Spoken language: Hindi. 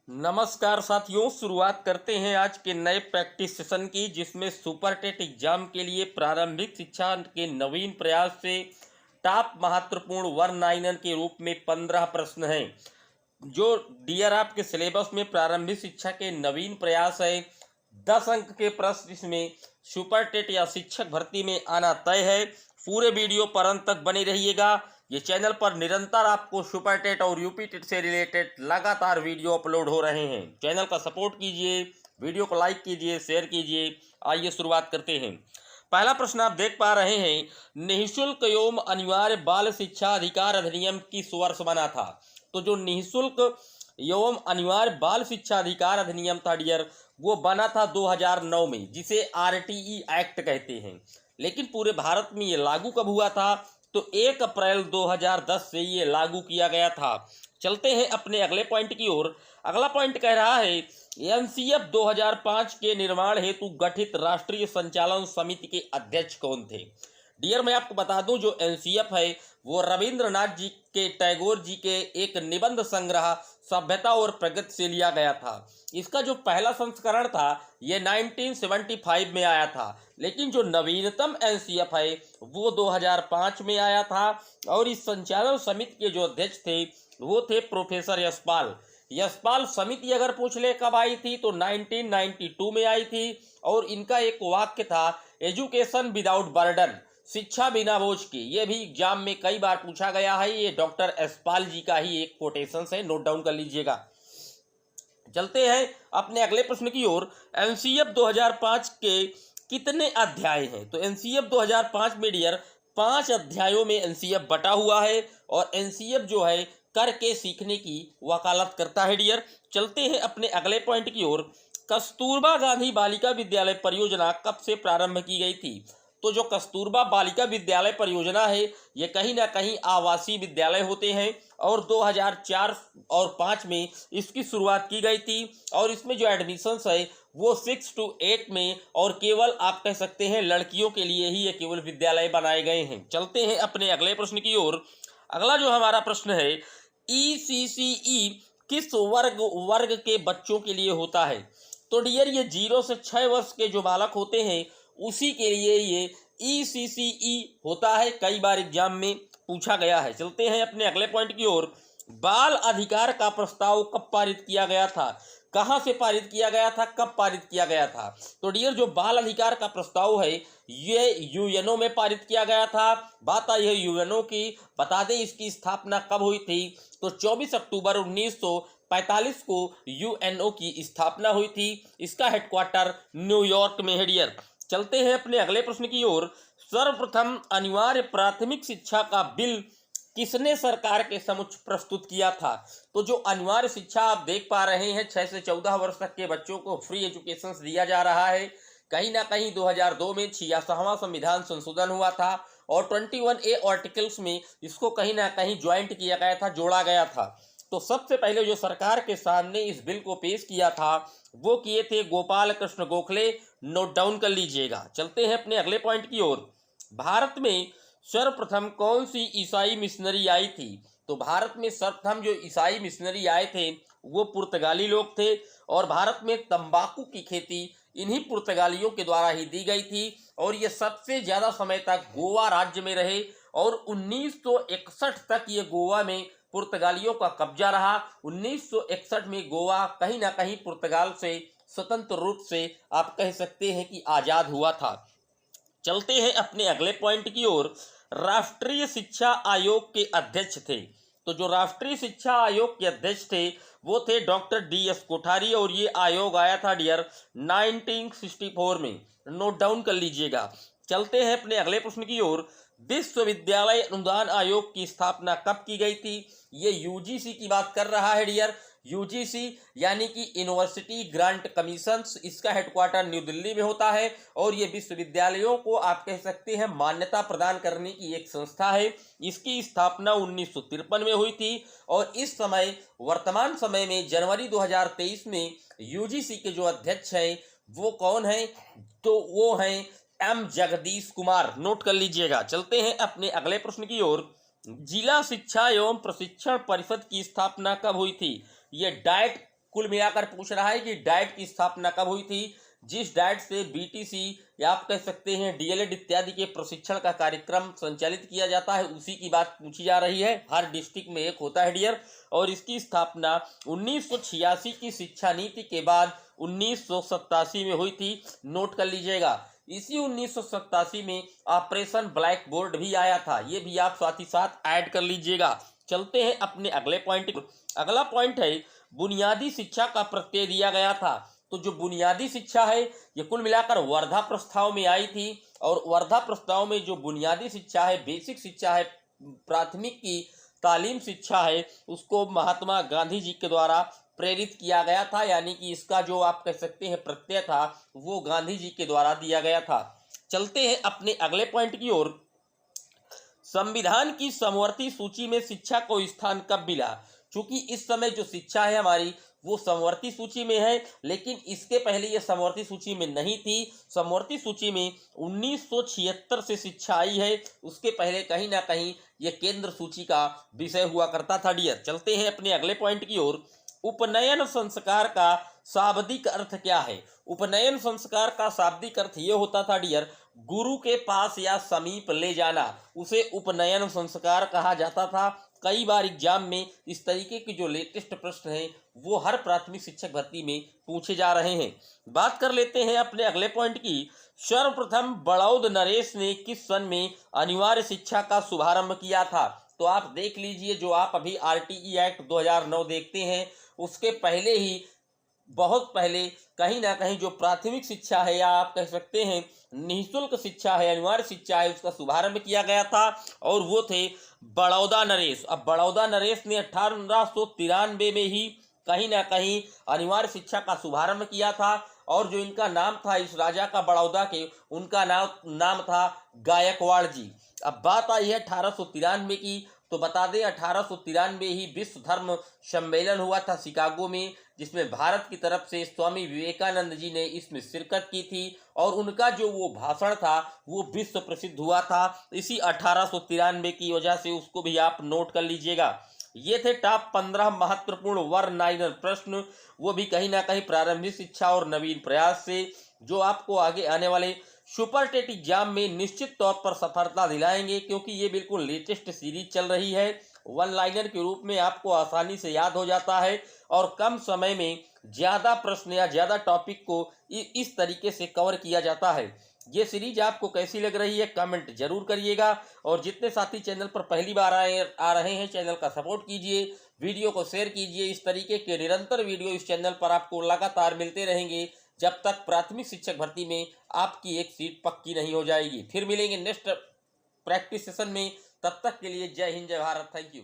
नमस्कार साथियों, शुरुआत करते हैं आज के नए प्रैक्टिस सेशन की, जिसमें सुपर टेट एग्जाम के लिए प्रारंभिक शिक्षा के नवीन प्रयास से टॉप महत्वपूर्ण वर्णनायन के रूप में 15 प्रश्न हैं। जो डियर आपके सिलेबस में प्रारंभिक शिक्षा के नवीन प्रयास है, 10 अंक के प्रश्न इसमें सुपर टेट या शिक्षक भर्ती में आना तय है। पूरे वीडियो पर अंत तक बने रहिएगा। ये चैनल पर निरंतर आपको सुपर टेट और यूपी टेट से रिलेटेड लगातार वीडियो अपलोड हो रहे हैं। चैनल का सपोर्ट कीजिए, वीडियो को लाइक कीजिए, शेयर कीजिए। आइए शुरुआत करते हैं। पहला प्रश्न आप देख पा रहे हैं, निःशुल्क एवं अनिवार्य बाल शिक्षा अधिकार अधिनियम किस वर्ष बना था? तो जो निःशुल्क एवं अनिवार्य बाल शिक्षा अधिकार अधिनियम था डियर, वो बना था 2009 में, जिसे आरटीई एक्ट कहते हैं। लेकिन पूरे भारत में ये लागू कब हुआ था? तो 1 अप्रैल 2010 से ये लागू किया गया था। चलते हैं अपने अगले पॉइंट की ओर। अगला पॉइंट कह रहा है, एनसीएफ 2005 के निर्माण हेतु गठित राष्ट्रीय संचालन समिति के अध्यक्ष कौन थे? डियर, मैं आपको बता दूं, जो एनसीएफ है वो रविंद्रनाथ जी के टैगोर जी के एक निबंध संग्रह सभ्यता और प्रगति से लिया गया था। इसका जो पहला संस्करण था ये 1975 में आया था, लेकिन जो नवीनतम एनसीएफ है वो 2005 में आया था। और इस संचालन समिति के जो अध्यक्ष थे वो थे प्रोफेसर यशपाल। यशपाल समिति अगर पूछ ले कब आई थी, तो 1992 में आई थी। और इनका एक वाक्य था, एजुकेशन विदाउट बर्डन, शिक्षा बिना बोझ के। ये भी एग्जाम में कई बार पूछा गया है। ये डॉक्टर यशपाल जी का ही एक कोटेशन है, नोट डाउन कर लीजिएगा। चलते हैं अपने अगले प्रश्न की ओर। एनसीएफ 2005 के कितने अध्याय हैं? तो एनसीएफ 2005 में डियर 5 अध्यायों में एनसीएफ बटा हुआ है। और एनसीएफ जो है करके सीखने की वकालत करता है डियर। चलते हैं अपने अगले पॉइंट की ओर। कस्तूरबा गांधी बालिका विद्यालय परियोजना कब से प्रारंभ की गई थी? तो जो कस्तूरबा बालिका विद्यालय परियोजना है ये कहीं ना कहीं आवासीय विद्यालय होते हैं, और 2004 और 5 में इसकी शुरुआत की गई थी। और इसमें जो एडमिशन्स है वो 6 to 8 में, और केवल आप कह सकते हैं लड़कियों के लिए ही ये केवल विद्यालय बनाए गए हैं। चलते हैं अपने अगले प्रश्न की ओर। अगला जो हमारा प्रश्न है, ईसीसीई किस वर्ग के बच्चों के लिए होता है? तो डियर, ये 0 से 6 वर्ष के जो बालक होते हैं उसी के लिए ये ईसीसीई होता है। कई बार एग्जाम में पूछा गया है। चलते हैं अपने अगले पॉइंट की ओर। बाल अधिकार का प्रस्ताव कब पारित किया गया था? कहां से पारित किया गया था, कब पारित किया गया था? तो डियर, जो बाल अधिकार का प्रस्ताव है ये यूएनओ में पारित किया गया था। बात आई है यूएनओ की, बता दें इसकी स्थापना कब हुई थी? तो 24 अक्टूबर 1945 को यूएनओ की स्थापना हुई थी। इसका हेडक्वार्टर न्यूयॉर्क में है डियर। चलते हैं अपने अगले प्रश्न की ओर। सर्वप्रथम अनिवार्य प्राथमिक शिक्षा का बिल किसने सरकार के समक्ष प्रस्तुत किया था? तो जो अनिवार्य शिक्षा आप देख पा रहे हैं, 6 से 14 वर्ष तक के बच्चों को फ्री एजुकेशन दिया जा रहा है। कहीं ना कहीं 2002 में 66वां संविधान संशोधन हुआ था, और 21A आर्टिकल्स में इसको कहीं ना कहीं ज्वाइंट किया गया था, जोड़ा गया था। तो सबसे पहले जो सरकार के सामने इस बिल को पेश किया था वो किए थे गोपाल कृष्ण गोखले। नोट डाउन कर लीजिएगा। चलते हैं अपने अगले पॉइंट की ओर। भारत में सर्वप्रथम कौन सी ईसाई मिशनरी आई थी? तो भारत में सर्वप्रथम जो ईसाई मिशनरी आए थे वो पुर्तगाली लोग थे। और भारत में तंबाकू की खेती इन्हीं पुर्तगालियों के द्वारा ही दी गई थी। और ये सबसे ज्यादा समय तक गोवा राज्य में रहे, और 1961 तक ये गोवा में पुर्तगालियों का कब्जा रहा। 1961 में गोवा कहीं ना कहीं पुर्तगाल से स्वतंत्र रूप से आप कह सकते हैं कि आजाद हुआ था। चलते हैं अपने अगले पॉइंट की ओर। राष्ट्रीय शिक्षा आयोग के अध्यक्ष थे। तो जो राष्ट्रीय शिक्षा आयोग के अध्यक्ष थे वो थे डॉक्टर DS कोठारी। और ये आयोग आया था डियर 1964 में। नोट डाउन कर लीजिएगा। चलते हैं अपने अगले प्रश्न की ओर। विश्वविद्यालय अनुदान आयोग की स्थापना कब की गई थी? ये यूजीसी की बात कर रहा है डियर। यूजीसी यानी कि यूनिवर्सिटी ग्रांट कमीशन, इसका हेडक्वार्टर न्यू दिल्ली में होता है। और ये विश्वविद्यालयों को आप कह सकते हैं मान्यता प्रदान करने की एक संस्था है। इसकी स्थापना 1953 में हुई थी। और इस समय वर्तमान समय में जनवरी 2023 में यूजीसी के जो अध्यक्ष हैं वो कौन है? तो वो हैं M जगदीश कुमार। नोट कर लीजिएगा। चलते हैं अपने अगले प्रश्न की ओर। जिला शिक्षा एवं प्रशिक्षण परिषद की स्थापना कब हुई थी? ये डाइट कुल मिलाकर पूछ रहा है कि डाइट की स्थापना कब हुई थी। जिस डाइट से बीटीसी या आप कह सकते हैं डीएलएड इत्यादि के प्रशिक्षण का कार्यक्रम संचालित किया जाता है, उसी की बात पूछी जा रही है। हर डिस्ट्रिक्ट में एक होता है डियर, और इसकी स्थापना 1986 की शिक्षा नीति के बाद 1987 में हुई थी। नोट कर लीजिएगा। इसी 1987 में ऑपरेशन ब्लैक बोर्ड भी आया था, ये भी आप साथ ही साथ ऐड कर लीजिएगा। चलते हैं अपने अगले पॉइंट। अगला पॉइंट है बुनियादी शिक्षा का प्रत्यय दिया गया था। तो जो बुनियादी शिक्षा है ये कुल मिलाकर वर्धा प्रस्ताव में आई थी, और वर्धा प्रस्ताव में जो बुनियादी शिक्षा है, बेसिक शिक्षा है, प्राथमिक की तालीम शिक्षा है, उसको महात्मा गांधी जी के द्वारा प्रेरित किया गया था। यानी कि इसका जो आप कह सकते हैं प्रत्यय था वो गांधी जी के द्वारा दिया गया था। चलते हैं अपने अगले पॉइंट की ओर। संविधान की समवर्ती सूची में शिक्षा को स्थान कब मिला? चूंकि इस समय जो शिक्षा है हमारी वो समवर्ती सूची में है, लेकिन इसके पहले ये समवर्ती सूची में नहीं थी। समवर्ती सूची में 1976 से शिक्षा आई है, उसके पहले कहीं ना कहीं ये केंद्र सूची का विषय हुआ करता था डियर। चलते हैं अपने अगले पॉइंट की ओर। उपनयन संस्कार का शाब्दिक अर्थ क्या है? उपनयन संस्कार का शाब्दिक अर्थ ये होता था डियर, गुरु के पास या समीप ले जाना, उसे उपनयन संस्कार कहा जाता था। कई बार एग्जाम में इस तरीके के जो लेटेस्ट प्रश्न हैं वो हर प्राथमिक शिक्षक भर्ती में पूछे जा रहे हैं। बात कर लेते हैं अपने अगले पॉइंट की। सर्वप्रथम बड़ौद नरेश ने किस सन में अनिवार्य शिक्षा का शुभारंभ किया था? तो आप देख लीजिए, जो आप अभी आरटीई एक्ट 2009 देखते हैं उसके पहले ही, बहुत पहले कहीं ना कहीं जो प्राथमिक शिक्षा है या आप कह सकते हैं निःशुल्क शिक्षा है, अनिवार्य शिक्षा है, उसका शुभारंभ किया गया था, और वो थे बड़ौदा नरेश। अब बड़ौदा नरेश ने 1893 में ही कहीं ना कहीं अनिवार्य शिक्षा का शुभारंभ किया था, और जो इनका नाम था इस राजा का बड़ौदा के, उनका नाम था गायकवाड़ जी। अब बात आई है 1893 की, तो बता दें 1893 ही विश्व धर्म सम्मेलन हुआ था शिकागो में, जिसमें भारत की तरफ से स्वामी विवेकानंद जी ने इसमें शिरकत की थी, और उनका जो वो भाषण था वो विश्व प्रसिद्ध हुआ था। इसी 1893 की वजह से उसको भी आप नोट कर लीजिएगा। ये थे टॉप 15 महत्वपूर्ण वर 9 प्रश्न, वो भी कहीं ना कहीं प्रारंभिक शिक्षा और नवीन प्रयास से, जो आपको आगे आने वाले सुपर टेट एग्जाम में निश्चित तौर पर सफलता दिलाएंगे, क्योंकि ये बिल्कुल लेटेस्ट सीरीज चल रही है। वन लाइनर के रूप में आपको आसानी से याद हो जाता है, और कम समय में ज़्यादा प्रश्न या ज़्यादा टॉपिक को इस तरीके से कवर किया जाता है। ये सीरीज आपको कैसी लग रही है कमेंट जरूर करिएगा, और जितने साथी चैनल पर पहली बार आ रहे हैं चैनल का सपोर्ट कीजिए, वीडियो को शेयर कीजिए। इस तरीके के निरंतर वीडियो इस चैनल पर आपको लगातार मिलते रहेंगे जब तक प्राथमिक शिक्षक भर्ती में आपकी एक सीट पक्की नहीं हो जाएगी। फिर मिलेंगे नेक्स्ट प्रैक्टिस सेशन में, तब तक के लिए जय हिंद जय भारत, थैंक यू।